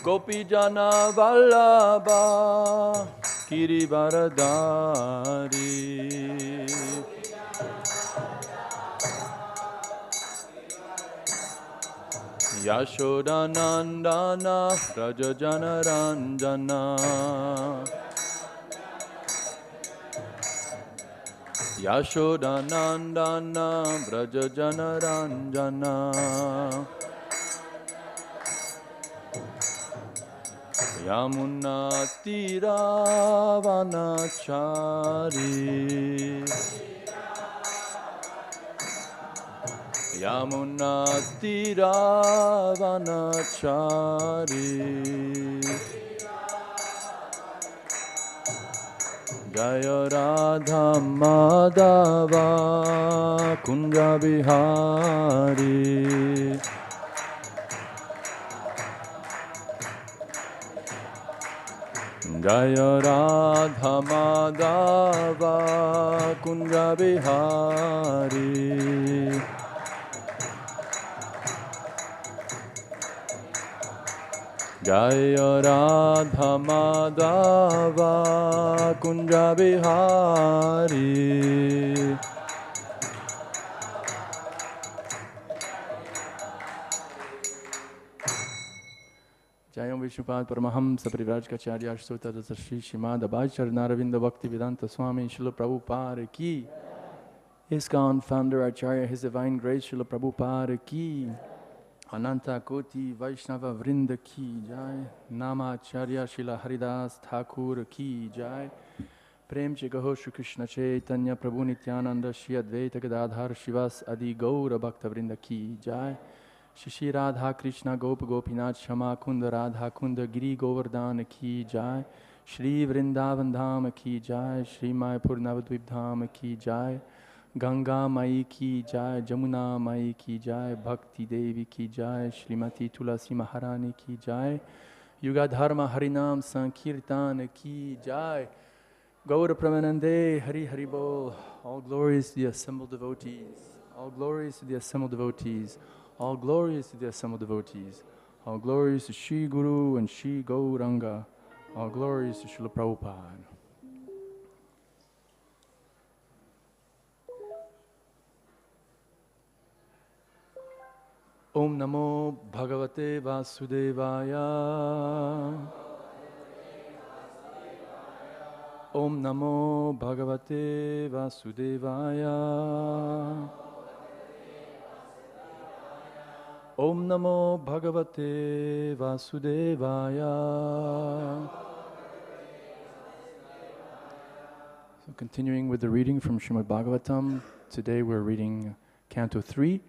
Gopijana Vallabha Girivaradhari Yashodanandana Rajajana Ranjana Yashodanandana Vrajajana Ranjana Yamunatiravanachari Yamunatiravanachari Jaya Radha Madhava Kunja Bihari Jaya Radha Madhava Kunja Bihari Jaya Radha Madhava Kunja Bihari Jayam Vishnupad Paramahams Parivraj Acharya Sutta Shri Srimad Bhagavatam Bhakti Vedanta Swami Srila Prabhupada Ki ISKCON founder Acharya His Divine Grace Srila Prabhupada Ki Ananta Koti Vaishnava Vrinda Ki Jai Nama Acharya Srila Haridas Thakur Ki Jai Prem Gaho Shri Krishna Chaitanya Prabhu Nityananda Shri Advaita Gadadhar Shivas Adi Gaura Bhakta Vrinda Ki Jai Shri Radha Krishna Gop Gopinath Shama Kunda Radha Kunda Giri Govardhan Ki Jai Shri Vrindavan Dham Ki Jai Shri Mayapur Navadvip Dham Ki Jai Ganga Mai Ki Jai Jamuna Mai Ki Jai Bhakti Devi Ki Jai Shrimati Tulasi Maharani Ki Jai Yuga Dharma Harinam Sankirtan Ki Jai Gaura Pramanande Hari Hari Bol. All glories to the assembled devotees. All glories to the assembled devotees. All glories to the assembled devotees. All glories to Shri Guru and Shri Gauranga. All glories to Srila Prabhupada. Om Namo Bhagavate Vasudevaya. Om Namo Bhagavate Vasudevaya. Om Namo Bhagavate Vasudevaya. So continuing with the reading from Srimad Bhagavatam, today we're reading Canto 3,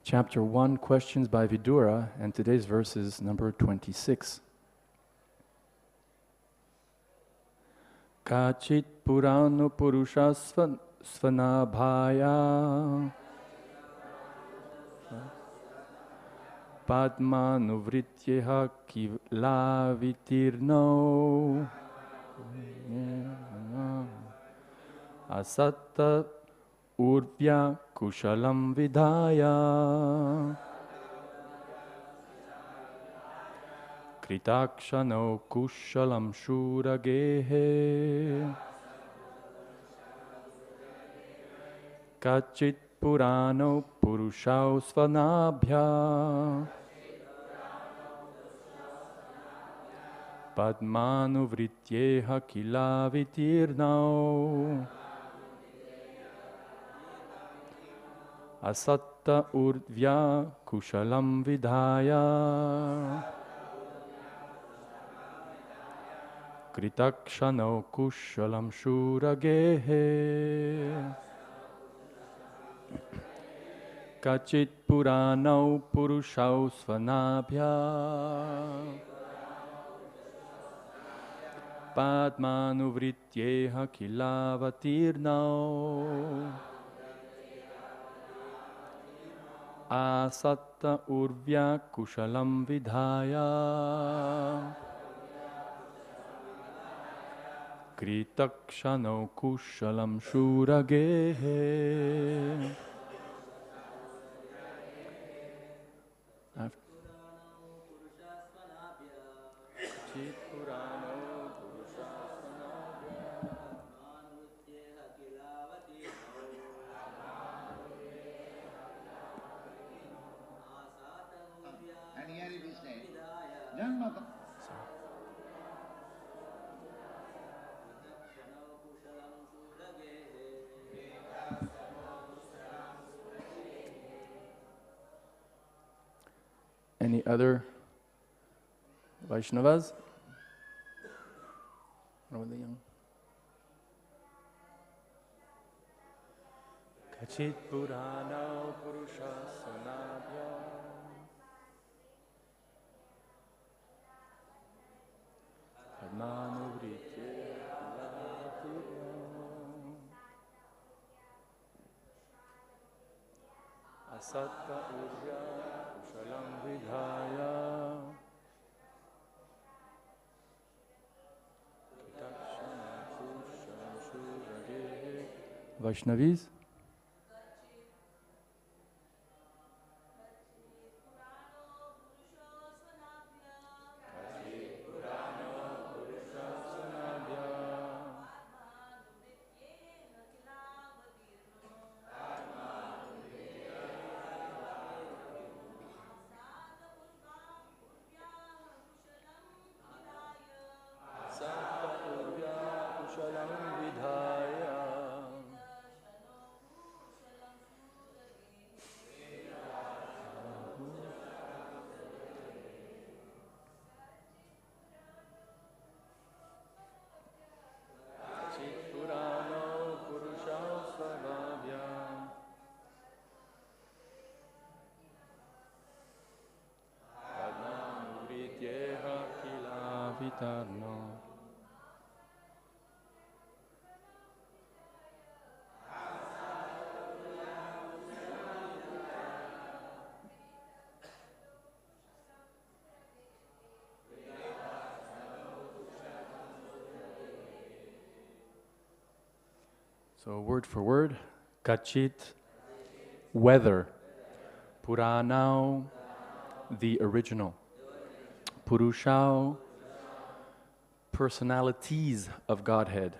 Chapter 1, Questions by Vidura, and today's verse is number 26. Kaccit purāṇau puruṣau svanābhya pādmā-anuvṛttyēha kilāvatīrṇau āsāta urvyāḥ kuśalam vidhāya kṛta-kṣaṇau kuśalam śūra-gehe kaccit purāṇau puruṣau svanābhya pādmānuvṛttyeha kilāvatīrṇau āsāta urvyāḥ kuśalam vidhāya kṛta-kṣaṇau kuśalam śūra-gehe kaccit purāṇau puruṣau svanābhya pādmānuvṛttyeha kilāvatīrṇau āsāta urvyāḥ kuśalam vidhāya kṛta-kṣaṇau kuśalam śūra-gehe. kaccit purāṇau puruṣau svanābhya. pādmā-anuvṛttyyeha kilāvatīrṇau āsāta urvyāḥ And here it is said, vidhāya Janma kṛta-kṣaṇau kuśalam śūra-gehe. Any other Vaishnavas? What are the young? Kaccit purāṇau puruṣau svanābhya. Pādmā-anuvṛttyā āsāta urvyāḥ kuśalam vidhāya kṛta-kṣaṇau śūra-gehe. Vaishnavis? pādmānuvṛttyeha kilāvatīrṇau. So word for word, kaccit, whether, purāṇau, the original, puruṣau, personalities of Godhead,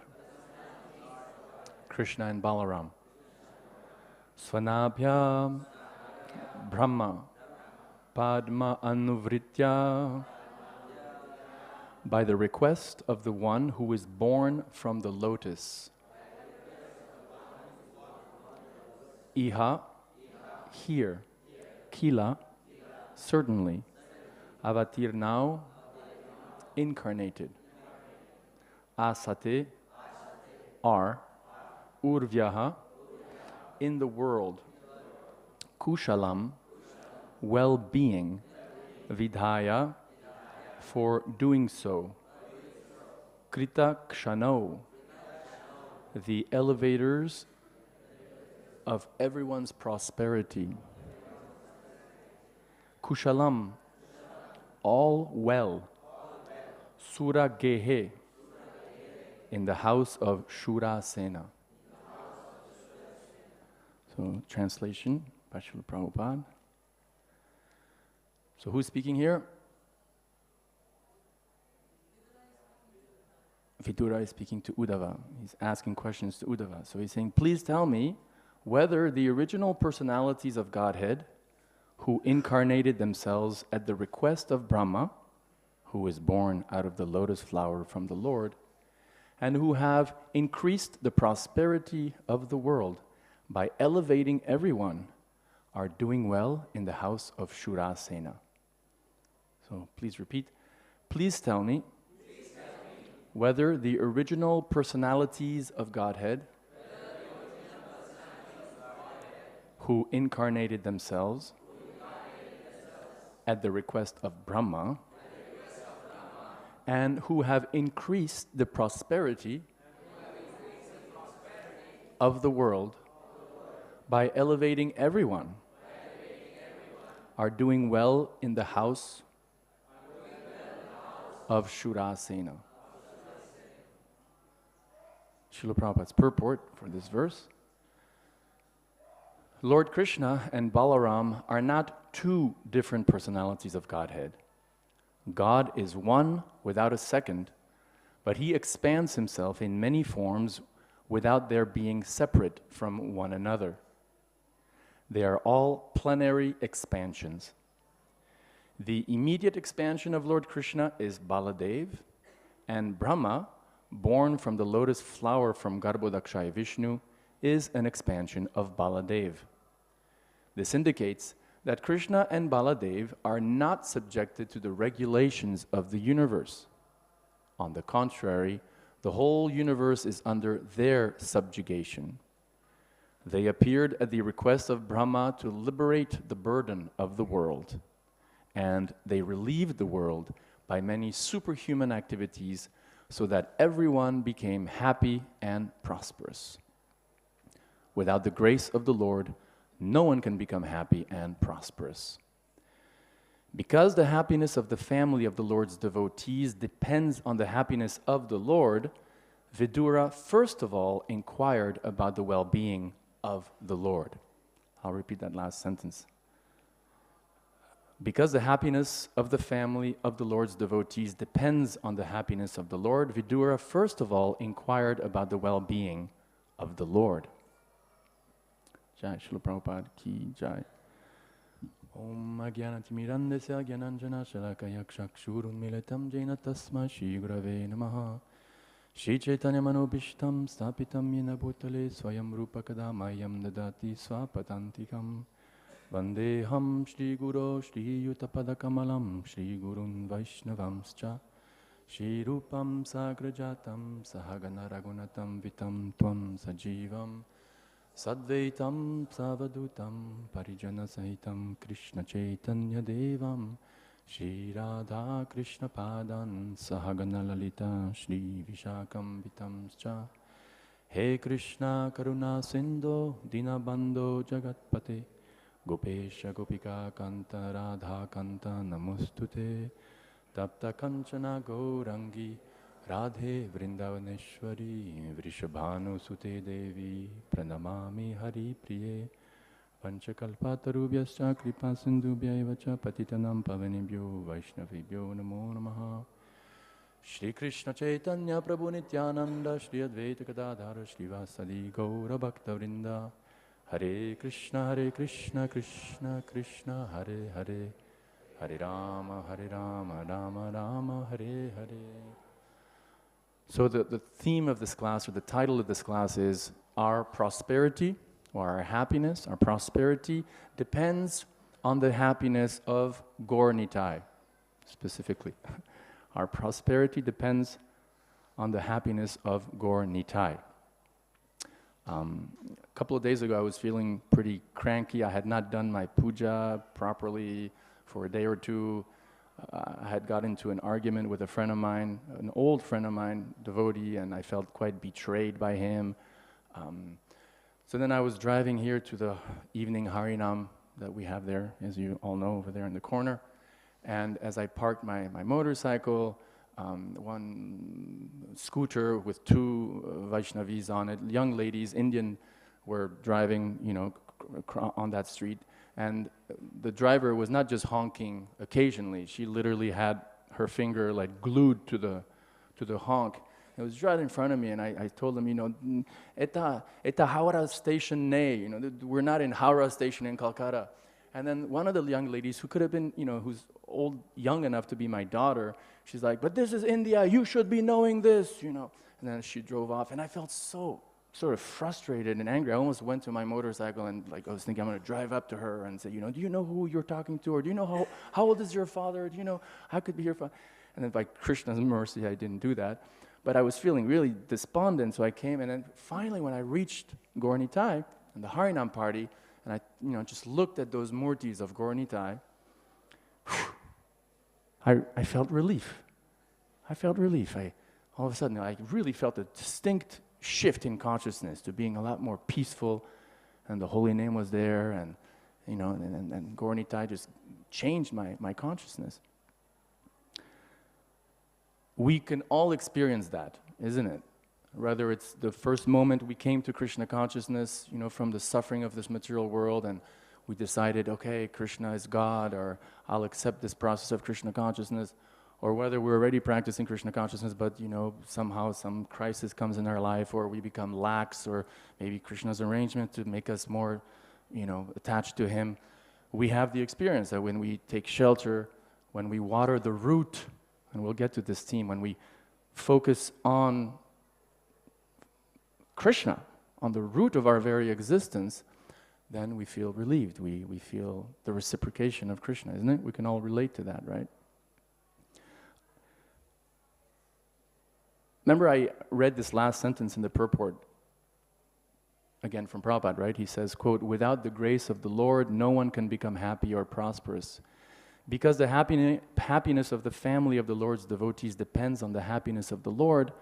Kṛṣṇa and Balarāma, svanābhya, Brahmā, pādmā-anuvṛttyā, by the request of the one who is born from the lotus. Iha, here. Kila, certainly. Avatīrṇau, incarnated. Āsāte, are. Urvyāḥ, in the world. Kuśalam, well-being. Vidhāya, for doing so. Kṛta-kṣaṇau, the elevators of everyone's prosperity. Kuśalam, all well. śūra-gehe, in the house of Śūrasena. So, translation by Srila Prabhupada. So, who's speaking here? Vidura is speaking to Uddhava. He's asking questions to Uddhava. So he's saying, please tell me whether the original personalities of Godhead, who incarnated themselves at the request of Brahmā, who was born out of the lotus flower from the Lord, and who have increased the prosperity of the world by elevating everyone, are doing well in the house of Śūrasena. So please repeat. Please tell me whether the original personalities of Godhead, who incarnated themselves at the request of Brahmā, and who have increased the prosperity of the world by elevating everyone, are doing well in the house of Śūrasena. Srila Prabhupada's purport for this verse. Lord Kṛṣṇa and Balarāma are not two different personalities of Godhead. God is one without a second, but he expands himself in many forms without their being separate from one another. They are all plenary expansions. The immediate expansion of Lord Krishna is Baladev, and Brahma, born from the lotus flower from Garbhodakshaya Vishnu, is an expansion of Baladev. This indicates that Krishna and Baladev are not subjected to the regulations of the universe. On the contrary, the whole universe is under their subjugation. They appeared at the request of Brahma to liberate the burden of the world, and they relieved the world by many superhuman activities so that everyone became happy and prosperous. Without the grace of the Lord, no one can become happy and prosperous. Because the happiness of the family of the Lord's devotees depends on the happiness of the Lord, Vidura first of all inquired about the well-being of the Lord. I'll repeat that last sentence. Because the happiness of the family of the Lord's devotees depends on the happiness of the Lord, Vidura first of all inquired about the well-being of the Lord. Jai Śrīla Prabhupada ki jai. Om Agyanatimirandasya Gyananjana Shalakaya Chakshurunmilitam Jena Tasma Shri Gurave Namaha. Shri Chaitanya Manobhishtam Stapitam Yena Bhutale Swayam Rupa Kadamayam Dadati Swapatantikam. Vandeham Shri Guru Shri Yutapada Kamalam Shri Gurun Vaishnavamscha. Shri Rupam Sagrajatam Sahagana Ragunatam Vitam Tvam Sajivam. Sadvaitam Savadutam Parijana Sahitam Krishna Chaitanya Devam Shri Radha Krishna Padan Sahagana Lalita Shri Vishakam Vitamscha. He Krishna Karuna Sindho Dinabandho Jagatpate Gopesha Gopika Kanta Radha Kanta Namostute Tapta Kanchana Gaurangi Radhe Vrindavaneshwari Vrishabhanu Sute Devi Pranamami Hari Priye Panchakalpatarubhyascha Kripa Sindhubhya Evacha Patitanam Pavanibhyo Vaishnavibhyo Namo Namaha. Shri Krishna Chaitanya Prabhu Nityananda Shri Advaita Gadadhara Shri Vasadi Gaura Bhakta Vrinda. Hare Krishna Krishna Krishna Hare Hare Hare Rama Rama Rama Hare Hare. So the theme of this class, or the title of this class, is Our Prosperity, or our happiness, our prosperity, depends on the happiness of Gaur Nitai, specifically. Our prosperity depends on the happiness of Gaur Nitai. A couple of days ago, I was feeling pretty cranky. I had not done my puja properly for a day or two. I had got into an argument with a friend of mine, an old friend of mine, devotee, and I felt quite betrayed by him. So then I was driving here to the evening Harinam that we have there, as you all know, over there in the corner. And as I parked my motorcycle, one scooter with two Vaishnavis on it, young ladies, Indian, were driving, on that street. And the driver was not just honking occasionally. She literally had her finger like glued to the honk. It was right in front of me, and I told him, Eta Howrah station nay, we're not in Howrah station in Calcutta. And then one of the young ladies, who could have been, who's young enough to be my daughter, she's like, but this is India, you should be knowing this, And then she drove off, and I felt so sort of frustrated and angry. I almost went to my motorcycle and I was thinking I'm going to drive up to her and say, do you know who you're talking to? Or do you know how old is your father? Do you know how could be your father? And then by Krishna's mercy, I didn't do that. But I was feeling really despondent, so I came, and then finally when I reached Gaur Nitai and the Harinam party, and I just looked at those murtis of Gaur Nitai, I felt relief. All of a sudden, I really felt a distinct shift in consciousness to being a lot more peaceful, and the holy name was there, and and Gaur Nitai just changed my consciousness. We can all experience that, isn't it? Whether it's the first moment we came to Krishna consciousness, from the suffering of this material world, and we decided, okay, Krishna is God, or I'll accept this process of Krishna consciousness, or whether we're already practicing Krishna consciousness, but somehow some crisis comes in our life, or we become lax, or maybe Krishna's arrangement to make us more, attached to him. We have the experience that when we take shelter, when we water the root, and we'll get to this theme, when we focus on Krishna, on the root of our very existence, then we feel relieved. We feel the reciprocation of Krishna, isn't it? We can all relate to that, right? Remember, I read this last sentence in the purport, again from Prabhupada, right? He says, quote, "Without the grace of the Lord, no one can become happy or prosperous. Because the happiness of the family of the Lord's devotees depends on the happiness of the Lord,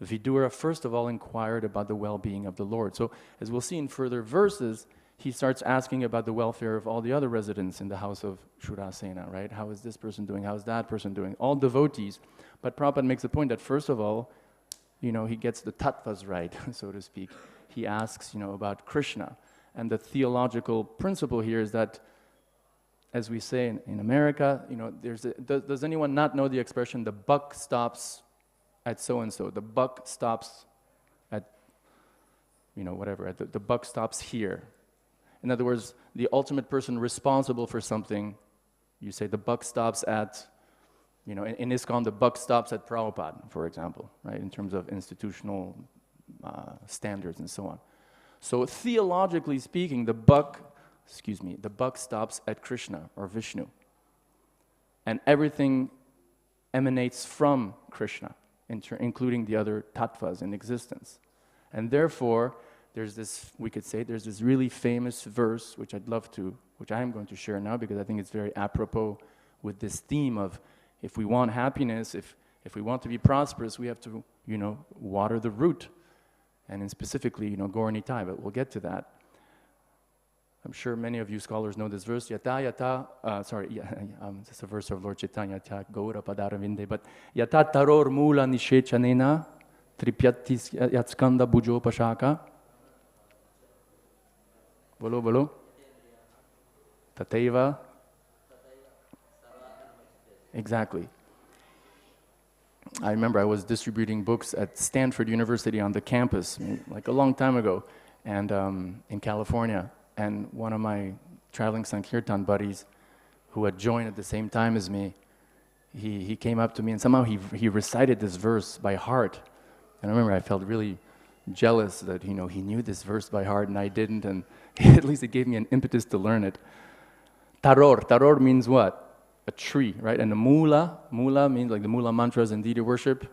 Vidura first of all inquired about the well-being of the Lord." So, as we'll see in further verses, he starts asking about the welfare of all the other residents in the house of Śūrasena, right? How is this person doing? How is that person doing? All devotees. But Prabhupada makes the point that first of all, he gets the tattvas right, so to speak. He asks, about Krishna. And the theological principle here is that, as we say in America, does anyone not know the expression, the buck stops at so-and-so? The buck stops at, whatever, the buck stops here. In other words, the ultimate person responsible for something, you say the buck stops at, in ISKCON, the buck stops at Prabhupada, for example, right, in terms of institutional standards and so on. So theologically speaking, the buck stops at Krishna or Vishnu. And everything emanates from Krishna, including the other tattvas in existence. And therefore, there's this really famous verse, which I am going to share now because I think it's very apropos with this theme of if we want happiness, if we want to be prosperous, we have to, water the root. And specifically, Gaura-Nitāya, but we'll get to that. I'm sure many of you scholars know this verse. It's a verse of Lord Chaitanya, Gaura Padaravinde, but Yata taror mula nishechanena tripyatis yatskanda bujopashaka. Bolo. Tateva. Exactly. I remember I was distributing books at Stanford University on the campus, like a long time ago, and in California. And one of my traveling Sankirtan buddies, who had joined at the same time as me, he came up to me and somehow he recited this verse by heart. And I remember I felt really jealous that he knew this verse by heart and I didn't, and at least it gave me an impetus to learn it. Taror means what? A tree, right? And the mula means like the mula mantras in deity worship,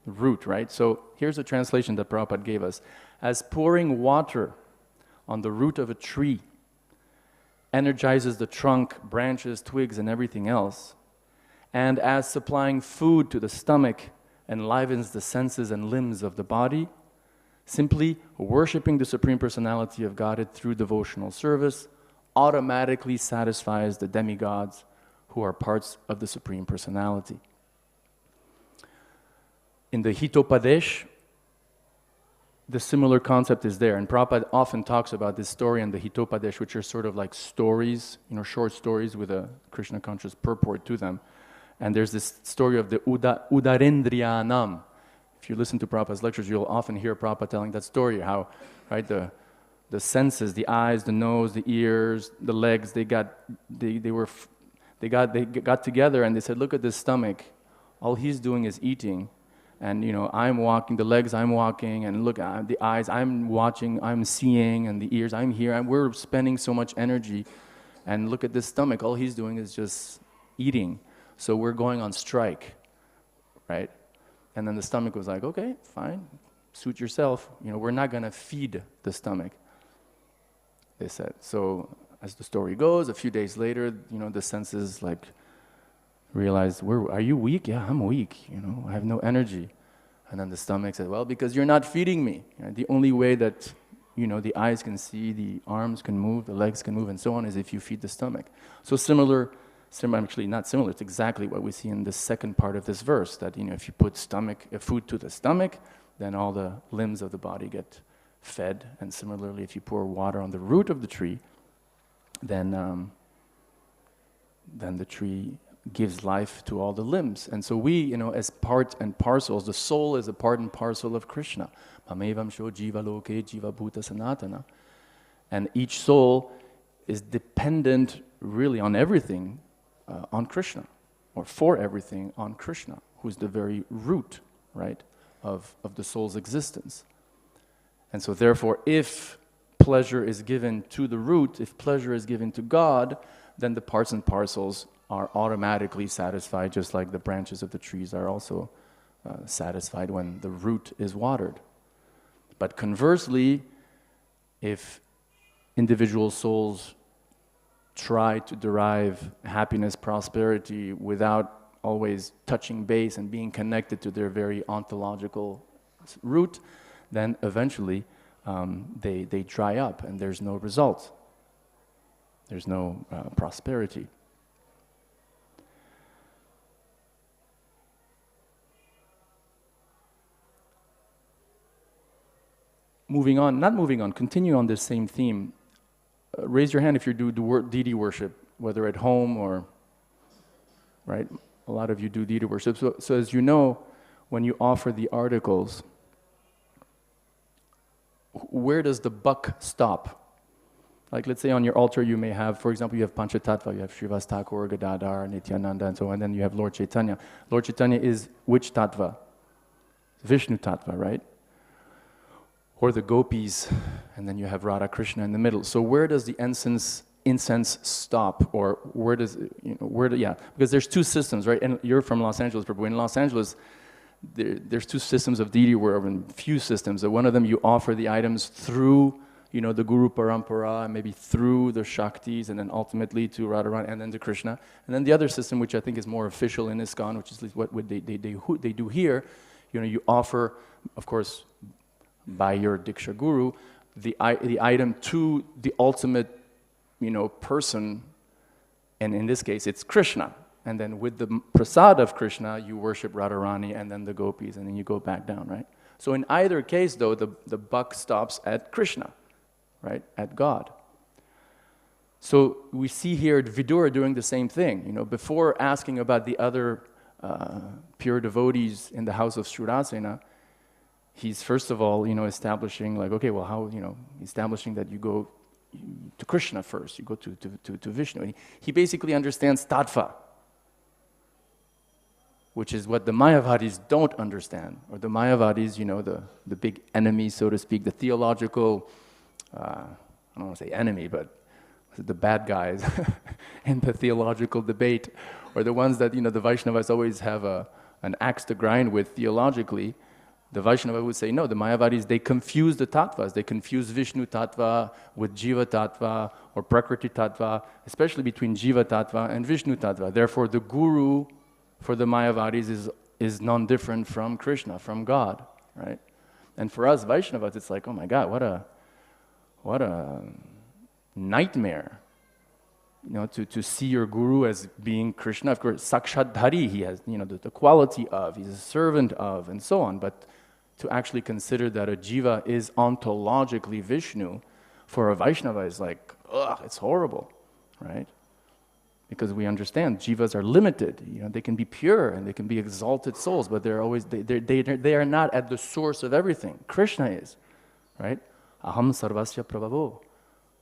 root, right? So here's a translation that Prabhupada gave us. As pouring water on the root of a tree energizes the trunk, branches, twigs, and everything else, and as supplying food to the stomach enlivens the senses and limbs of the body, simply worshipping the Supreme Personality of Godhead through devotional service automatically satisfies the demigods who are parts of the Supreme Personality. In the Hitopadesh, the similar concept is there, and Prabhupada often talks about this story and the Hitopadesh, which are sort of like stories, short stories with a Krishna conscious purport to them. And there's this story of the Udarendriyanam. If you listen to Prabhupada's lectures, you'll often hear Prabhupada telling that story, how, right, the senses, the eyes, the nose, the ears, the legs, they got together and they said, look at this stomach, all he's doing is eating, and I'm walking, the legs I'm walking, and look at the eyes I'm watching, I'm seeing, and the ears I'm hearing, we're spending so much energy, and look at this stomach, all he's doing is just eating, so we're going on strike, right? And then the stomach was like, okay, fine, suit yourself, we're not going to feed the stomach, they said. So as the story goes, a few days later, the senses realized, are you weak? Yeah, I'm weak, I have no energy. And then the stomach said, well, because you're not feeding me. The only way that, the eyes can see, the arms can move, the legs can move, and so on, is if you feed the stomach. So actually not similar, it's exactly what we see in the second part of this verse, that, if you put food to the stomach, then all the limbs of the body get fed. And similarly, if you pour water on the root of the tree, then the tree gives life to all the limbs. And so we, as part and parcels, the soul is a part and parcel of Kṛṣṇa. Mamevam sho jiva loke jiva bhuta sanatana. And each soul is dependent really on everything on Kṛṣṇa, or for everything on Kṛṣṇa, who's the very root, right, of the soul's existence. And so therefore, if pleasure is given to the root, if pleasure is given to God, then the parts and parcels are automatically satisfied, just like the branches of the trees are also satisfied when the root is watered. But conversely, if individual souls try to derive happiness, prosperity without always touching base and being connected to their very ontological root, then eventually they dry up and there's no result. There's no prosperity. Continue on this same theme. Raise your hand if you do deity worship, whether at home or, right? A lot of you do deity worship. So as you know, when you offer the articles, where does the buck stop? Like, let's say on your altar you may have, for example, you have Panchatattva, you have Srivas Thakur, Gadadhar, Nityananda, and so on, and then you have Lord Chaitanya. Lord Chaitanya is which tattva? Vishnu tattva, right? Or the gopis, and then you have Radha Krishna in the middle. So where does the incense stop, or where does, because there's two systems, right? And you're from Los Angeles, Prabhu. In Los Angeles, there's two systems of deity worship, and few systems. One of them you offer the items through, the Guru Parampara, and maybe through the Shaktis, and then ultimately to Radharani, and then to Krishna. And then the other system, which I think is more official in ISKCON, which is what they do here, you offer, of course, by your Diksha Guru, the item to the ultimate, person, and in this case, it's Krishna. And then with the prasad of Krishna, you worship Radharani and then the gopis, and then you go back down, right? So in either case, though, the buck stops at Krishna, right? At God. So we see here Vidura doing the same thing. Before asking about the other pure devotees in the house of Śūrasena, he's first of all, establishing like, okay, well, how, establishing that you go to Krishna first, you go to Vishnu. And he basically understands tattva, which is what the Mayavadis don't understand. Or the Mayavadis, the big enemy, so to speak, the theological, I don't want to say enemy, but the bad guys in the theological debate, or the ones that, the Vaishnavas always have an axe to grind with theologically. The Vaishnava would say, no, the Mayavadis, they confuse the tattvas. They confuse Vishnu tattva with Jiva tattva or Prakriti tattva, especially between Jiva tattva and Vishnu tattva. Therefore, the guru for the Mayavadis is non-different from Krishna, from God, right? And for us Vaishnavas, it's like, oh my God, what a nightmare, to see your guru as being Krishna. Of course, Sakshat Dhari, he has, the quality of, he's a servant of, and so on. But to actually consider that a jiva is ontologically Vishnu, for a Vaishnava is like, ugh, it's horrible, right? Because we understand jivas are limited. They can be pure and they can be exalted souls, but they're always they are not at the source of everything. Krishna is, right? Aham sarvasya prabhavo,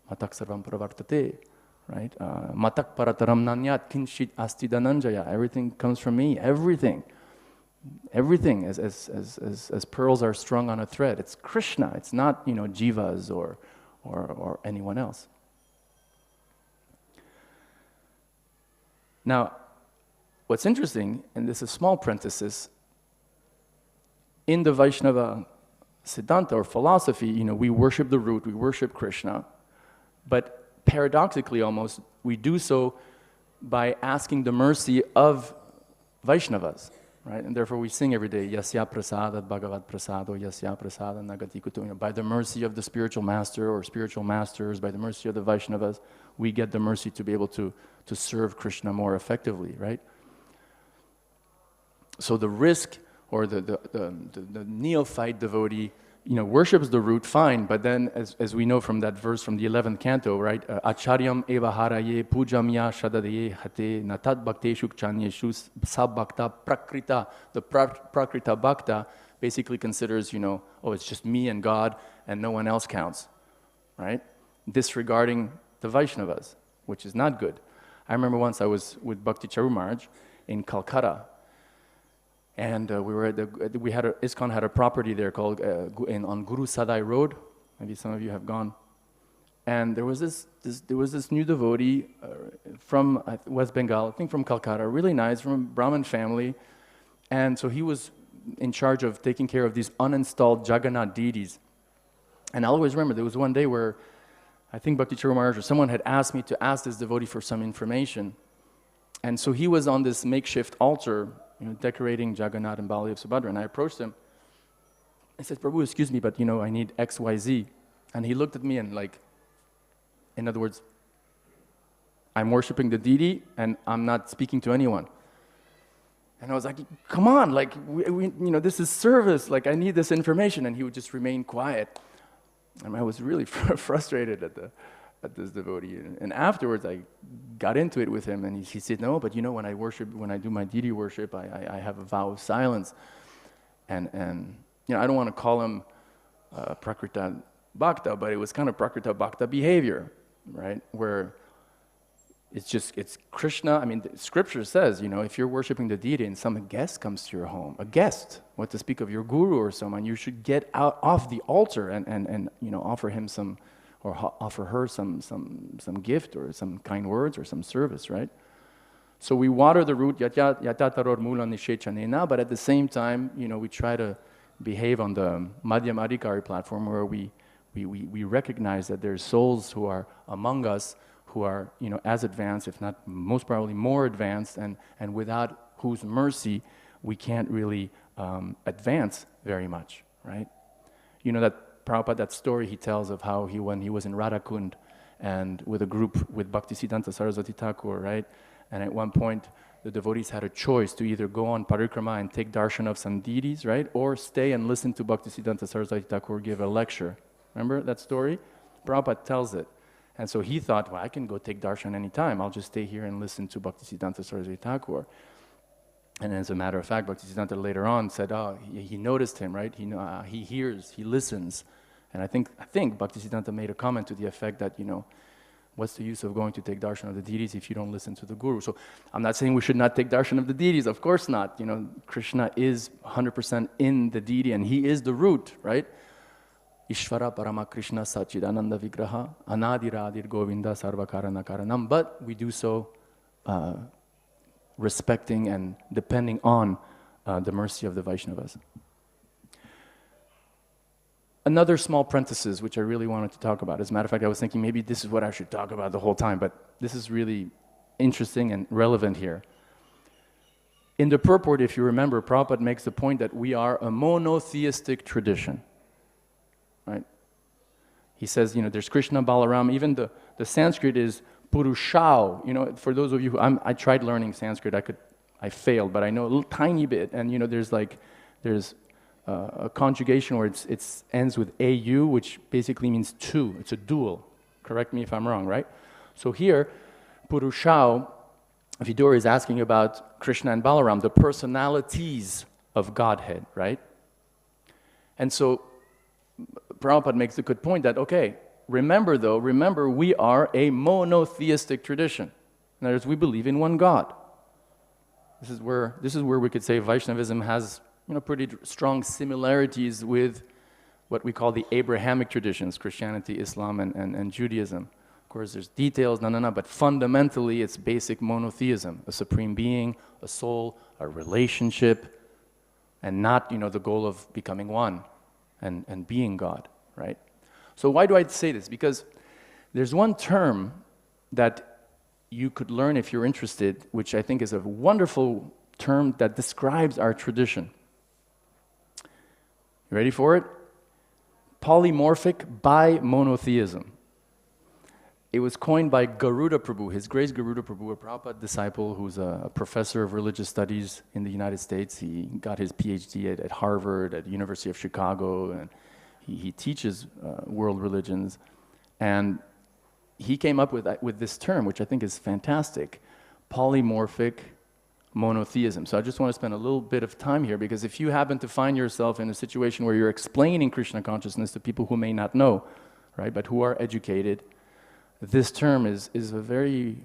matak sarvam pravartate. Right? Matak parataram nanyat kinshit asti dhananjaya. Everything comes from me. Everything, as pearls are strung on a thread. It's Krishna. It's not jivas or anyone else. Now, what's interesting, and this is a small parenthesis, in the Vaishnava Siddhanta or philosophy, we worship the root. We worship Krishna, but paradoxically almost, we do so by asking the mercy of Vaishnavas, right? And therefore we sing every day, Yasya prasadat bhagavat prasado, Yasya prasada nagati kutu. By the mercy of the spiritual master or spiritual masters, by the mercy of the Vaishnavas, we get the mercy to be able to serve Krishna more effectively, right? So the risk, or the neophyte devotee, worship is the root, fine, but then as we know from that verse from the 11th canto, right? Acharyam eva haraye pujamya shadadaye hate natat bhakteshu kṣaṇyeshu sabbhakta prakrita. The prakrita bhakta basically considers, it's just me and God and no one else counts, right? Disregarding the Vaishnavas, which is not good. I remember once I was with Bhakti Charu Maharaj in Calcutta, and ISKCON had a property there called on Guru Sadai Road. Maybe some of you have gone. And there was this new devotee from West Bengal, I think from Calcutta, really nice, from a Brahmin family, and so he was in charge of taking care of these uninstalled Jagannath deities. And I'll always remember there was one day where I think Bhakti Charu Maharaj or someone had asked me to ask this devotee for some information. And so he was on this makeshift altar, decorating Jagannath and Baladev Subhadra. And I approached him. I said, Prabhu, excuse me, but I need X, Y, Z. And he looked at me and in other words, I'm worshiping the deity and I'm not speaking to anyone. And I was like, come on, this is service. I need this information. And he would just remain quiet. And I was really frustrated at this devotee. And afterwards, I got into it with him, and he said, no, but when I do my deity worship, I have a vow of silence. And I don't want to call him Prakrita Bhakta, but it was kind of Prakrita Bhakta behavior, right? Where it's Kṛṣṇa. The scripture says, if you're worshiping the deity and some guest comes to your home, a guest, what to speak of your guru or someone, you should get out off the altar and offer him some, or offer her some gift or some kind words or some service, right? So we water the root, yatataror mula nishechanena, but at the same time, we try to behave on the Madhyama Adhikari platform where we recognize that there's souls who are among us who are, as advanced, if not most probably more advanced, and without whose mercy we can't really advance very much, right? That Prabhupada, that story he tells of how when he was in Radhakund and with a group with Bhaktisiddhanta Saraswati Thakur, right? And at one point, the devotees had a choice to either go on parikrama and take darshan of some deities, right? Or stay and listen to Bhaktisiddhanta Saraswati Thakur give a lecture. Remember that story? Prabhupada tells it. And so he thought, well, I can go take darshan anytime. I'll just stay here and listen to Bhaktisiddhanta Saraswati Thakur. And as a matter of fact, Bhaktisiddhanta later on said, he noticed him, right? He hears, he listens. And I think Bhaktisiddhanta made a comment to the effect that, what's the use of going to take darshan of the deities if you don't listen to the guru? So I'm not saying we should not take darshan of the deities, of course not. Krishna is 100% in the deity and he is the root, right? Ishvara Parama Krishna Sachidananda Vigraha Anadiradir Govinda Sarvakarana Karanam. But we do so respecting and depending on the mercy of the Vaishnavas. Another small parenthesis which I really wanted to talk about. As a matter of fact, I was thinking maybe this is what I should talk about the whole time, but this is really interesting and relevant here. In the purport, if you remember, Prabhupada makes the point that we are a monotheistic tradition. Right? He says, there's Kṛṣṇa and Balarāma. Even the Sanskrit is puruṣau. For those of you who I tried learning Sanskrit, I failed, but I know a little tiny bit. And there's a conjugation where it ends with au, which basically means two. It's a dual. Correct me if I'm wrong, right? So here, puruṣau, Vidhāya is asking about Kṛṣṇa and Balarāma, the personalities of Godhead, right? And so Prabhupada makes a good point that, okay, remember we are a monotheistic tradition. In other words, we believe in one God. This is where we could say Vaishnavism has pretty strong similarities with what we call the Abrahamic traditions, Christianity, Islam, and Judaism. Of course, there's details, but fundamentally it's basic monotheism, a supreme being, a soul, a relationship, and not the goal of becoming one and being God, right? So why do I say this? Because there's one term that you could learn if you're interested, which I think is a wonderful term that describes our tradition. You ready for it? Polymorphic bimonotheism. It was coined by Garuda Prabhu, His Grace Garuda Prabhu, a Prabhupada disciple who's a professor of religious studies in the United States. He got his PhD at Harvard, at the University of Chicago, and he teaches world religions, and he came up with this term, which I think is fantastic, polymorphic monotheism. So I just want to spend a little bit of time here, because if you happen to find yourself in a situation where you're explaining Krishna consciousness to people who may not know, right, but who are educated, this term is a very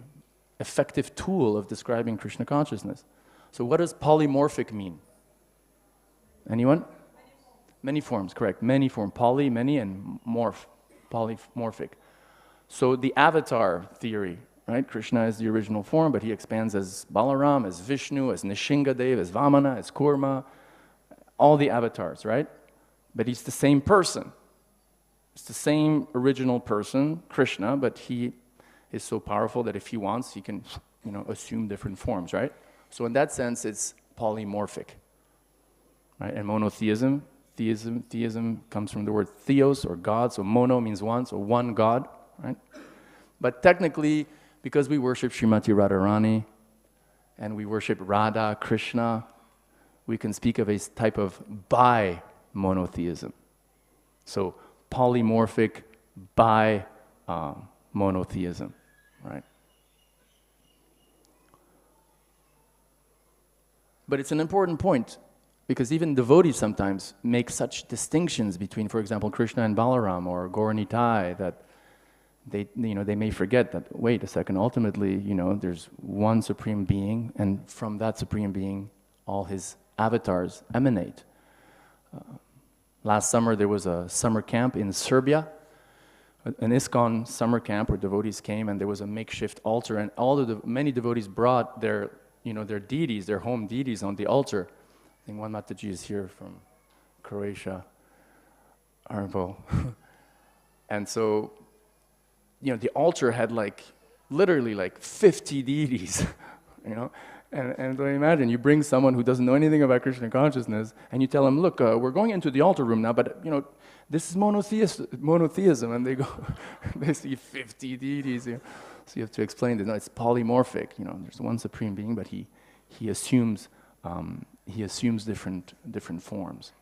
effective tool of describing Krishna consciousness. So what does polymorphic mean? Anyone? Many forms, correct. Many form, poly, many, and morph, polymorphic. So the avatar theory, right? Krishna is the original form, but he expands as Balarāma, as Vishnu, as Nishingadev, as Vamana, as Kurma, all the avatars, right? But he's the same person. It's the same original person, Krishna, but he is so powerful that if he wants, he can, assume different forms, right? So in that sense, it's polymorphic, right? And monotheism, theism comes from the word theos, or God, so mono means one, so one God, right? But technically, because we worship Srimati Radharani, and we worship Radha, Krishna, we can speak of a type of bi-monotheism. So polymorphic bi-monotheism, right? But it's an important point, because even devotees sometimes make such distinctions between, for example, Kṛṣṇa and Balarāma or Gaura Nitāya, that they may forget that, wait a second, ultimately, there's one supreme being, and from that supreme being, all his avatars emanate. Last summer, there was a summer camp in Serbia, an ISKCON summer camp where devotees came, and there was a makeshift altar, and many devotees brought their deities, their home deities on the altar. I think one Mataji is here from Croatia, Arvo. And so, the altar had literally 50 deities, And so imagine, you bring someone who doesn't know anything about Krishna consciousness, and you tell them, look, we're going into the altar room now, but this is monotheism, and they go, they see 50 deities. So you have to explain that, no, it's polymorphic. There's one supreme being, but he assumes different forms.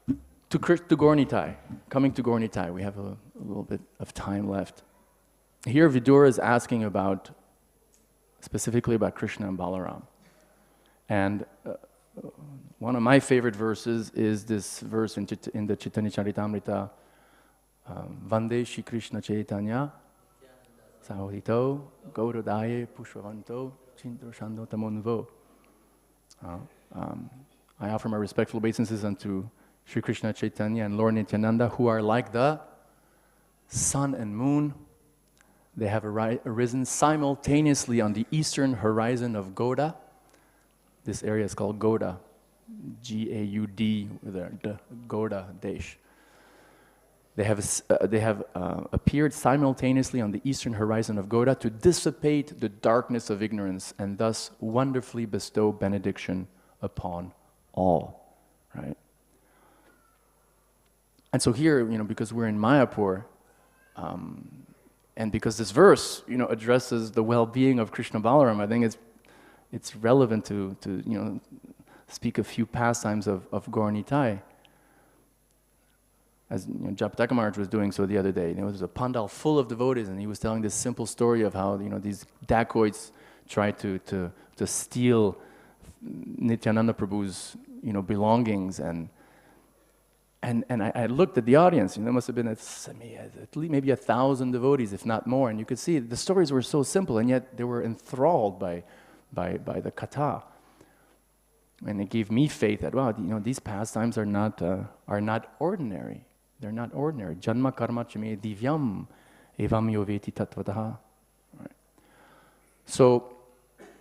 Right? To Gaura Nitāya, coming to Gaura Nitāya, we have a little bit of time left. Here Vidura is asking specifically about Krishna and Balarāma. And one of my favorite verses is this verse in the Chaitanya Charitamrita, Vande Shri Krishna Chaitanya, Sahorito, Gaurodaye, Pushpavanto, Chandrashekhara Acharya. I offer my respectful obeisances unto Shri Krishna Chaitanya and Lord Nityananda, who are like the sun and moon. They have arisen simultaneously on the eastern horizon of Gauda. This area is called Gauda, G-A-U-D, the Gauda Desh. They have appeared simultaneously on the eastern horizon of Gauda to dissipate the darkness of ignorance and thus wonderfully bestow benediction upon all, right? And so here, because we're in Mayapur, and because this verse, addresses the well-being of Krishna Balarāma, I think it's relevant to speak a few pastimes of Gaura Nitāya. As Japataka Maharaj was doing so the other day, there was a pandal full of devotees, and he was telling this simple story of how these dacoits tried to steal Nityananda Prabhu's belongings, and I looked at the audience, there must have been at least maybe 1,000 devotees, if not more, and you could see the stories were so simple, and yet they were enthralled by the katha. And it gave me faith that, wow, these pastimes are not ordinary. They're not ordinary. Janma karma chame divyam evam yoveti tatvataha. Right. So,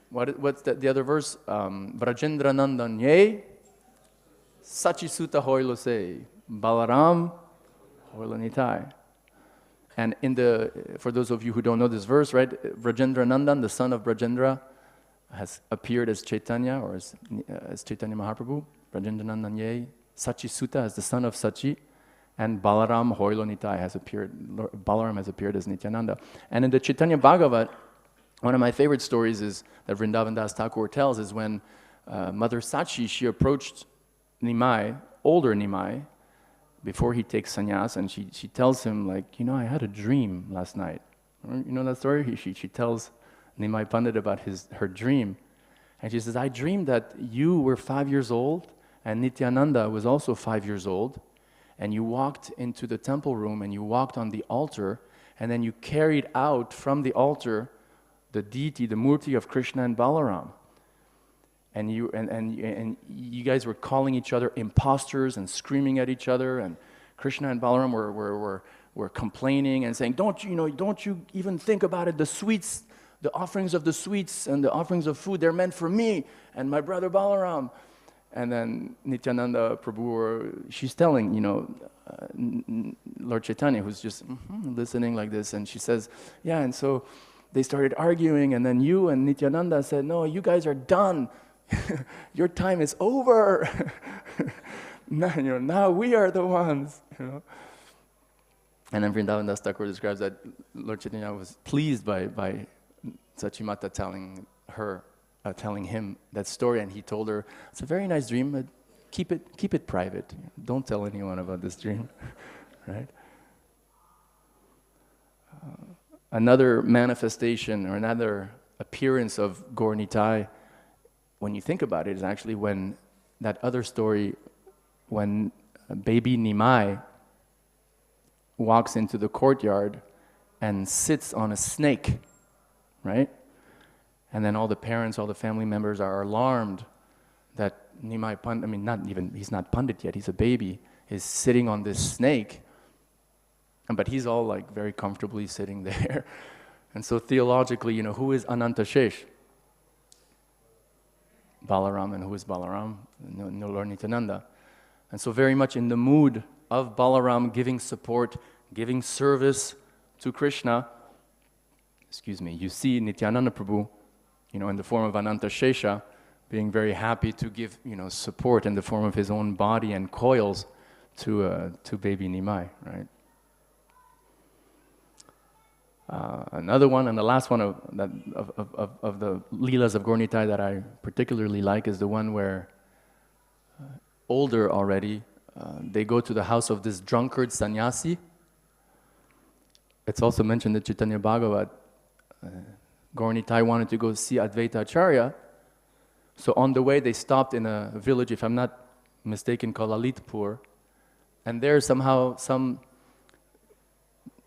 what's the other verse? Vrajendra nandanye Sachisuta hoilose, Balaram hoila Nitāya. And for those of you who don't know this verse, right, Vrajendra Nandan, the son of Brajendra, has appeared as Chaitanya, or as Chaitanya Mahaprabhu. Vrajendra Nandan Sachisuta as the son of Sachi, and Balaram hoila Nitāya has appeared. Balaram has appeared as Nityananda. And in the Chaitanya Bhagavat, one of my favorite stories is that Vrindavan Das Thakur tells is when Mother Sachi, she approached Nimai, older Nimai, before he takes sannyas, and she tells him, like, you know, I had a dream last night. You know that story? She tells Nimai Pandit about her dream. And she says, I dreamed that you were 5 years old, and Nityananda was also 5 years old, and you walked into the temple room, and you walked on the altar, and then you carried out from the altar the deity, the murti of Kṛṣṇa and Balarāma. And you guys were calling each other imposters and screaming at each other, and Kṛṣṇa and Balarāma were complaining and saying, don't you even think about it, the sweets, the offerings of the sweets and the offerings of food, they're meant for me and my brother Balaram. And then Nityananda Prabhu, she's telling, Lord Chaitanya, who's just listening like this, and she says, yeah, and so they started arguing, and then you and Nityananda said, no, you guys are done. Your time is over. Now we are the ones. And then Vrindavan Das Thakur describes that Lord Chaitanya was pleased by Sachimata telling him that story, and he told her, it's a very nice dream, but keep it private. Don't tell anyone about this dream, right? Another manifestation or another appearance of Gaur Nitai, when you think about it, is actually when that other story, when baby Nimai walks into the courtyard and sits on a snake, right? And then all the parents, all the family members are alarmed that Nimai Pandit, he's not Pandit yet, he's a baby, is sitting on this snake, but he's all like very comfortably sitting there. And so theologically, who is Anantashesh? Balaram, and who is Balaram? No Lord Nityananda. And so very much in the mood of Balaram giving support, giving service to Krishna, you see Nityananda Prabhu, in the form of Anantashesha, being very happy to give, support in the form of his own body and coils to baby Nimai, right? Another one, and the last one of the Leelas of Gaur Nitai that I particularly like is the one where, older already, they go to the house of this drunkard sannyasi. It's also mentioned in Chaitanya Bhagavat. Gaur Nitai wanted to go see Advaita Acharya, so on the way they stopped in a village, if I'm not mistaken, called Lalitpur, and there somehow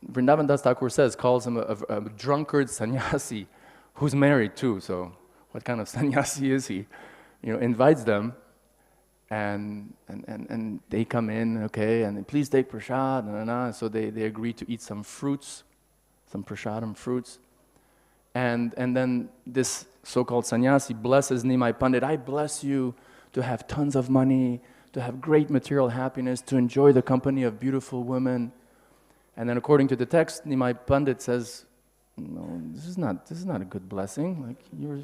Vrindavan Das Thakur calls him a drunkard sannyasi who's married too, so what kind of sannyasi is he? Invites them, and they come in, okay, and please take prasad, so they agree to eat some fruits, some prasadam fruits, and then this so-called sannyasi blesses Nimai Pandit. I bless you to have tons of money, to have great material happiness, to enjoy the company of beautiful women. And then according to the text, Nimai Pandit says, no, this is not a good blessing. Like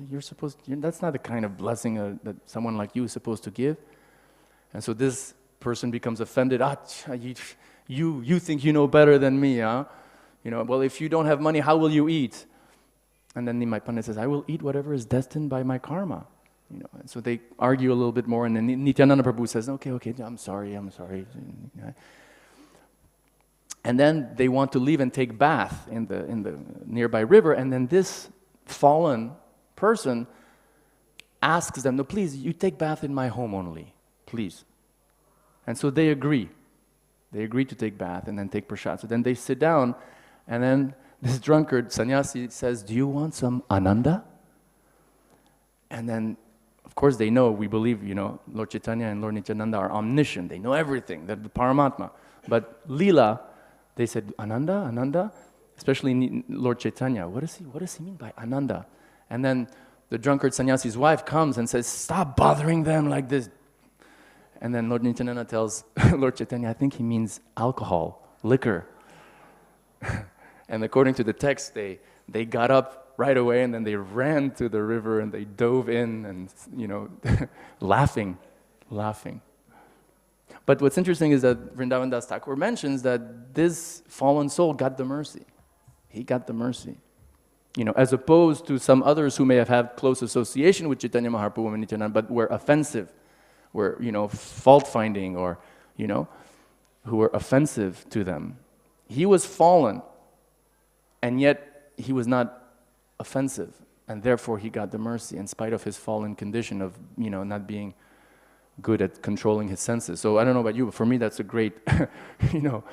you're supposed to, that's not the kind of blessing that someone like you is supposed to give. And so this person becomes offended. You think you know better than me, huh? Well, if you don't have money, how will you eat? And then Nimai Pandit says, I will eat whatever is destined by my karma. And so they argue a little bit more, and then Nityananda Prabhu says, okay, I'm sorry. And then they want to leave and take bath in the nearby river, and then this fallen person asks them, no, please, you take bath in my home only, please. And so they agree. They agree to take bath and then take prasad. So then they sit down, and then this drunkard sannyasi says, do you want some ananda? And then, of course, they know, we believe, Lord Chaitanya and Lord Nityananda are omniscient. They know everything, they're the Paramatma. But Leela, they said, Ananda? Especially Lord Chaitanya, what does he mean by Ananda? And then the drunkard sannyasi's wife comes and says, stop bothering them like this. And then Lord Nityananda tells Lord Chaitanya, I think he means alcohol, liquor. And according to the text, they got up right away, and then they ran to the river and they dove in and, laughing. But what's interesting is that Vrindavan Das Thakur mentions that this fallen soul got the mercy. He got the mercy. You know, as opposed to some others who may have had close association with Chaitanya Mahaprabhu and Nityananda, but were offensive, were, you know, fault-finding, or, you know, who were offensive to them. He was fallen, and yet he was not offensive, and therefore he got the mercy in spite of his fallen condition of, you know, not being good at controlling his senses. So I don't know about you, but for me that's a great, you know,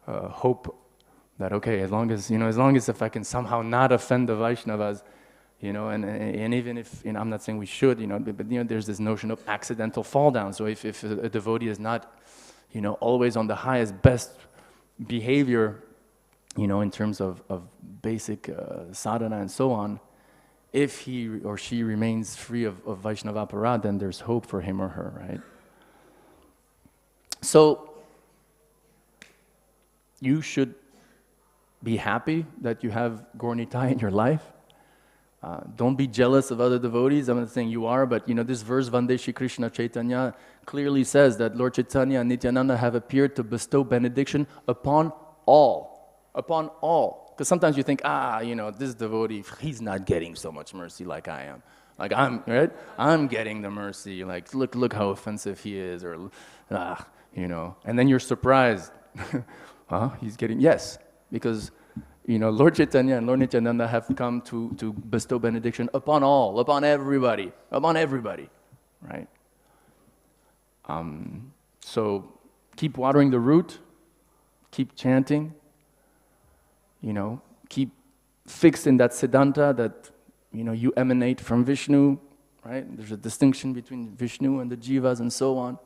hope that, okay, as long as, you know, as long as if I can somehow not offend the Vaishnavas, you know, and even if, you know, I'm not saying we should, you know, but you know, there's this notion of accidental fall down. So if a devotee is not, you know, always on the highest, best behavior, you know, in terms of basic sadhana and so on, if he or she remains free of Vaishnava aparad, then there's hope for him or her, right? So you should be happy that you have Gaur Nitai in your life. Don't be jealous of other devotees. I'm not saying you are, but you know, this verse, Vande Shri Krishna Chaitanya, clearly says that Lord Chaitanya and Nityananda have appeared to bestow benediction upon all. Upon all. Because sometimes you think, you know, this devotee, he's not getting so much mercy like I am. Like right? I'm getting the mercy. Like, look how offensive he is, or, you know. And then you're surprised. He's getting, yes. Because, you know, Lord Chaitanya and Lord Nityananda have come to bestow benediction upon all, upon everybody, right? So keep watering the root, keep chanting, you know, keep fixed in that siddhanta that, you know, you emanate from Vishnu, right? There's a distinction between Vishnu and the jivas and so on.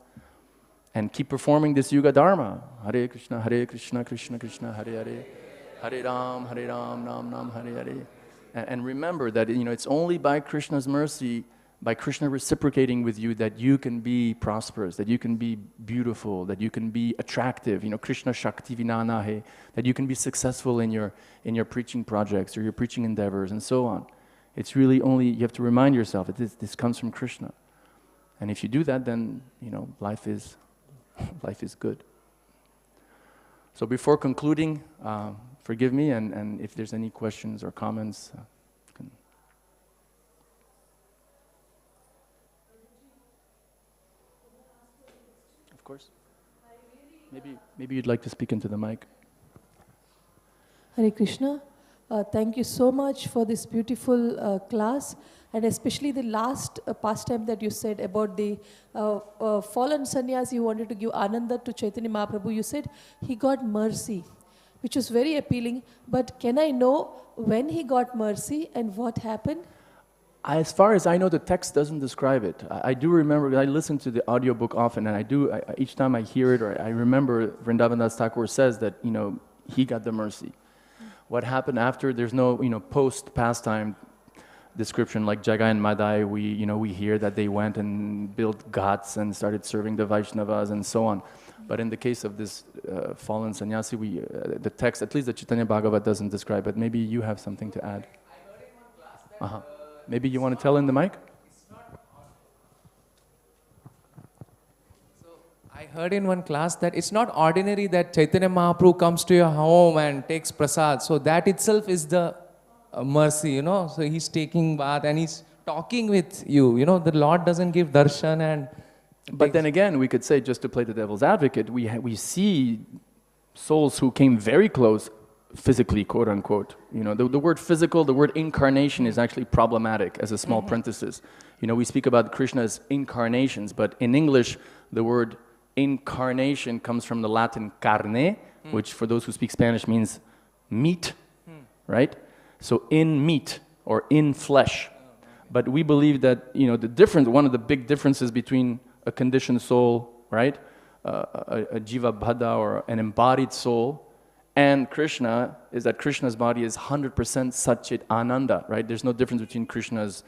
And keep performing this Yuga Dharma. Hare Krishna, Krishna Krishna, Hare Hare. Hare Ram, Ram Ram, Hare Hare. And remember that, you know, it's only by Krishna's mercy, by Krishna reciprocating with you, that you can be prosperous, that you can be beautiful, that you can be attractive, you know, Krishna Shakti Vinanahe, that you can be successful in your preaching projects or your preaching endeavors and so on. It's really only, you have to remind yourself that this comes from Krishna. And if you do that, then, you know, life is good. So before concluding, forgive me, and if there's any questions or comments, of course. Maybe you'd like to speak into the mic. Hare Krishna. Thank you so much for this beautiful class, and especially the last pastime that you said about the fallen sannyasi who wanted to give Ananda to Chaitanya Mahaprabhu. You said he got mercy, which was very appealing. But can I know when he got mercy and what happened? As far as I know, the text doesn't describe it. I do remember, I listen to the audiobook often, and each time I hear it, or I remember Vrindavan Das Thakur says that, you know, he got the mercy. What happened after, there's no, you know, post-pastime description like Jagai and Madai. We hear that they went and built ghats and started serving the Vaishnavas and so on. But in the case of this fallen sannyasi, the text, at least the Chaitanya Bhagavat, doesn't describe it. Maybe you have something to add. I heard in one class that Maybe you want to tell in the mic? I heard in one class that it's not ordinary that Chaitanya Mahaprabhu comes to your home and takes prasad. So that itself is the mercy, you know. So he's taking bath and he's talking with you. You know, the Lord doesn't give darshan and... But then again, we could say, just to play the devil's advocate, we see souls who came very close physically, quote unquote. You know, the word physical, the word incarnation is actually problematic as a small parenthesis. You know, we speak about Krishna as incarnations, but in English, the word incarnation comes from the Latin carne, which for those who speak Spanish means meat, right? So in meat or in flesh. But we believe that, you know, one of the big differences between a conditioned soul, right, a jiva bhada or an embodied soul, and Krishna is that Krishna's body is 100% satchit ananda, right? There's no difference between Krishna's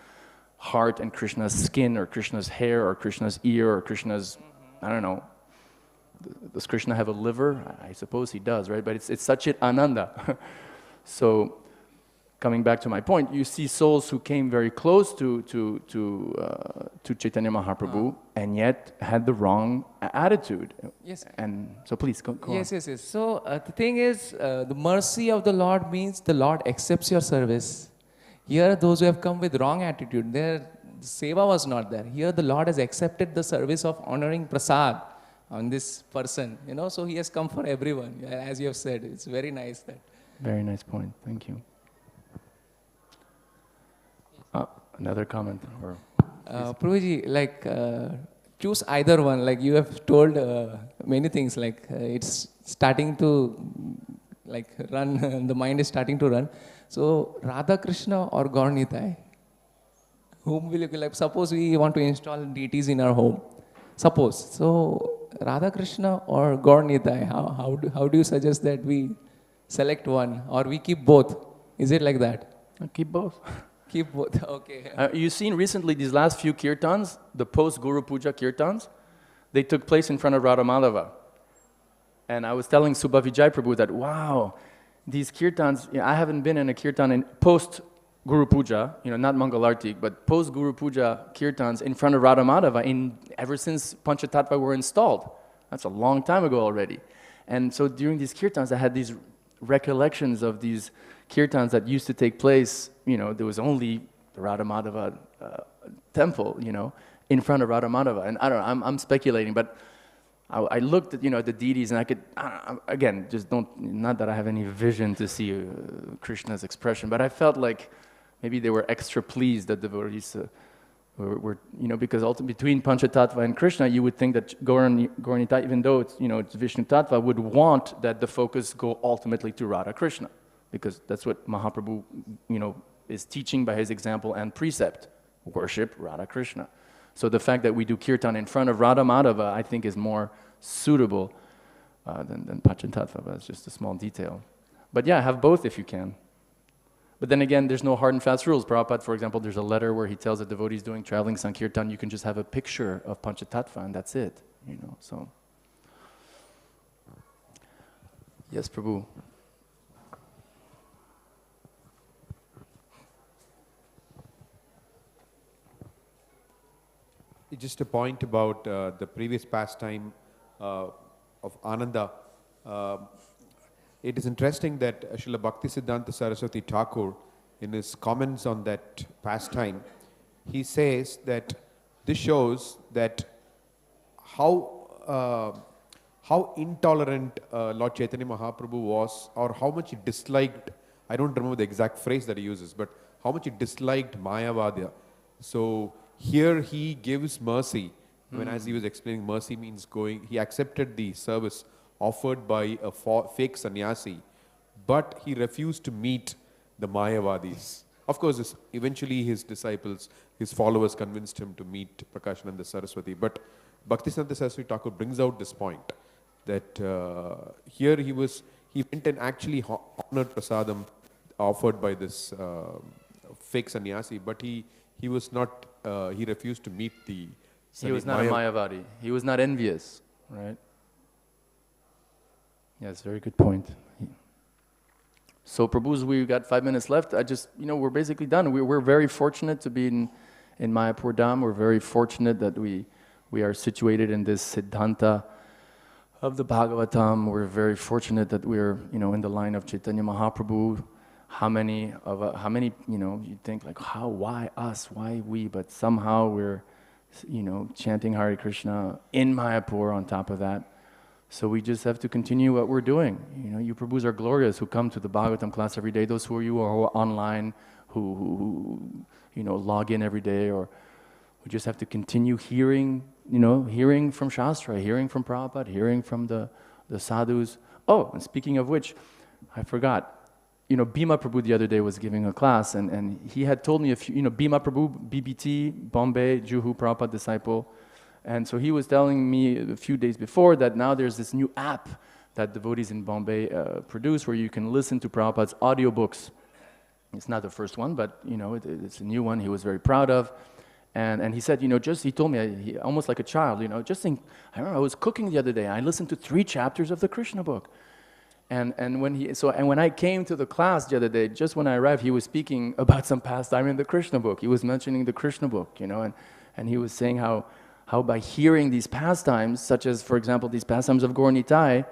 heart and Krishna's skin or Krishna's hair or Krishna's ear or Krishna's, I don't know, does Krishna have a liver? I suppose he does, right? But it's satchit ananda. So coming back to my point, you see souls who came very close to Chaitanya Mahaprabhu and yet had the wrong attitude. Yes. And so please go on. Yes. So the thing is, the mercy of the Lord means the Lord accepts your service. Here, those who have come with wrong attitude, their seva was not there. Here, the Lord has accepted the service of honoring prasad on this person. So He has come for everyone, as you have said. It's very nice that. Very nice point. Thank you. Another comment? Or Prabhuji, choose either one. Like you have told many things, it's starting to run, the mind is starting to run. So, Radha Krishna or Gaur Nitai? Whom will you suppose we want to install deities in our home. Suppose. So, Radha Krishna or Gaur Nitai? How do you suggest that we select one or we keep both? Is it like that? keep both. Keep both, okay. You've seen recently these last few kirtans, the post-Guru Puja kirtans, they took place in front of Radha Madhava. And I was telling Subha Vijay Prabhu that, wow, these kirtans, I haven't been in a kirtan in post-Guru Puja, not Mangalarti, but post-Guru Puja kirtans in front of Radha Madhava ever since Panchatattva were installed. That's a long time ago already. And so during these kirtans, I had these recollections of these kirtans that used to take place, there was only the Radha Madhava temple, in front of Radha Madhava. And I don't know, I'm speculating, but I looked at, the deities and I could, again, not that I have any vision to see Krishna's expression, but I felt like maybe they were extra pleased that devotees were because ultimately between Panchatattva and Krishna, you would think that Gaur-Nitai, even though it's Vishnu Tattva, would want that the focus go ultimately to Radha Krishna, because that's what Mahaprabhu, is teaching by his example and precept, worship Radha Krishna. So the fact that we do kirtan in front of Radha Madhava, I think is more suitable than Panchatattva, but it's just a small detail. But yeah, have both if you can. But then again, there's no hard and fast rules. Prabhupada, for example, there's a letter where he tells the devotees doing traveling Sankirtan, you can just have a picture of Panchatattva and that's it, so. Yes, Prabhu. Just a point about the previous pastime of Ananda. It is interesting that Srila Bhaktisiddhanta Saraswati Thakur, in his comments on that pastime, he says that this shows that how intolerant Lord Chaitanya Mahaprabhu was, or how much he disliked, I don't remember the exact phrase that he uses, but how much he disliked Mayavadya. So here he gives mercy. When as he was explaining, mercy means he accepted the service offered by a fake sannyasi, but he refused to meet the Mayavadis. Of course, eventually his disciples, his followers convinced him to meet Prakashananda Saraswati. But Bhaktisiddhanta Saraswati Thakur brings out this point, that here he went and actually honored prasadam offered by this fake sannyasi, but he was not, he refused to meet the He was not a Mayavadi. He was not envious, right? Yes, very good point. So, Prabhus, we've got 5 minutes left. We're basically done. We're very fortunate to be in Mayapur Dham. We're very fortunate that we are situated in this Siddhanta of the Bhagavatam. We're very fortunate that we're, in the line of Chaitanya Mahaprabhu. How many, you think like, why us, why we? But somehow we're, chanting Hare Krishna in Mayapur on top of that. So we just have to continue what we're doing. You Prabhus are glorious who come to the Bhagavatam class every day. Those who are online, who log in every day, or we just have to continue hearing from Shastra, hearing from Prabhupada, hearing from the sadhus. Oh, and speaking of which, I forgot. Bhima Prabhu the other day was giving a class, and he had told me a few, Bhima Prabhu, BBT, Bombay, Juhu Prabhupada disciple. And so he was telling me a few days before that now there's this new app that devotees in Bombay produce where you can listen to Prabhupada's audiobooks. It's not the first one, but it's a new one he was very proud of. And he said, he told me, almost like a child, I remember I was cooking the other day, I listened to 3 chapters of the Krishna book. And when I came to the class the other day, just when I arrived, he was speaking about some pastime in the Kṛṣṇa book. He was mentioning the Kṛṣṇa book, and he was saying how by hearing these pastimes, such as, for example, these pastimes of Gaura Nitāya,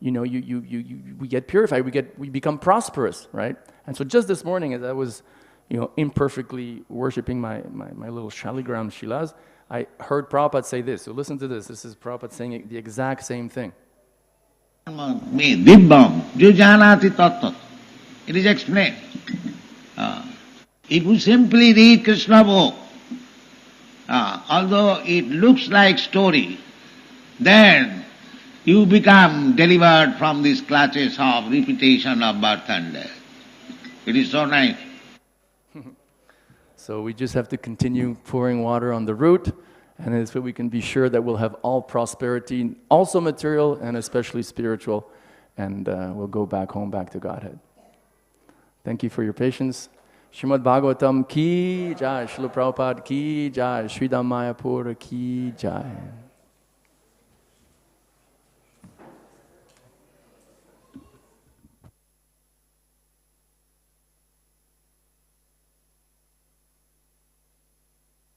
we get purified, we become prosperous, right? And so just this morning, as I was, imperfectly worshipping my little Shaligram Shilas, I heard Prabhupada say this. So listen to this. This is Prabhupada saying the exact same thing. Dibbam, jujanati tattat. It is explained. If you simply read Kṛṣṇa book, although it looks like story, then you become delivered from these clutches of repetition of birth and death. It is so nice. So we just have to continue pouring water on the root, and this way we can be sure that we'll have all prosperity, also material and especially spiritual, and we'll go back home, back to Godhead. Thank you for your patience. Srimad Bhagavatam ki jai, Śrīla Prabhupada ki jai, Sridham Mayapur ki jai.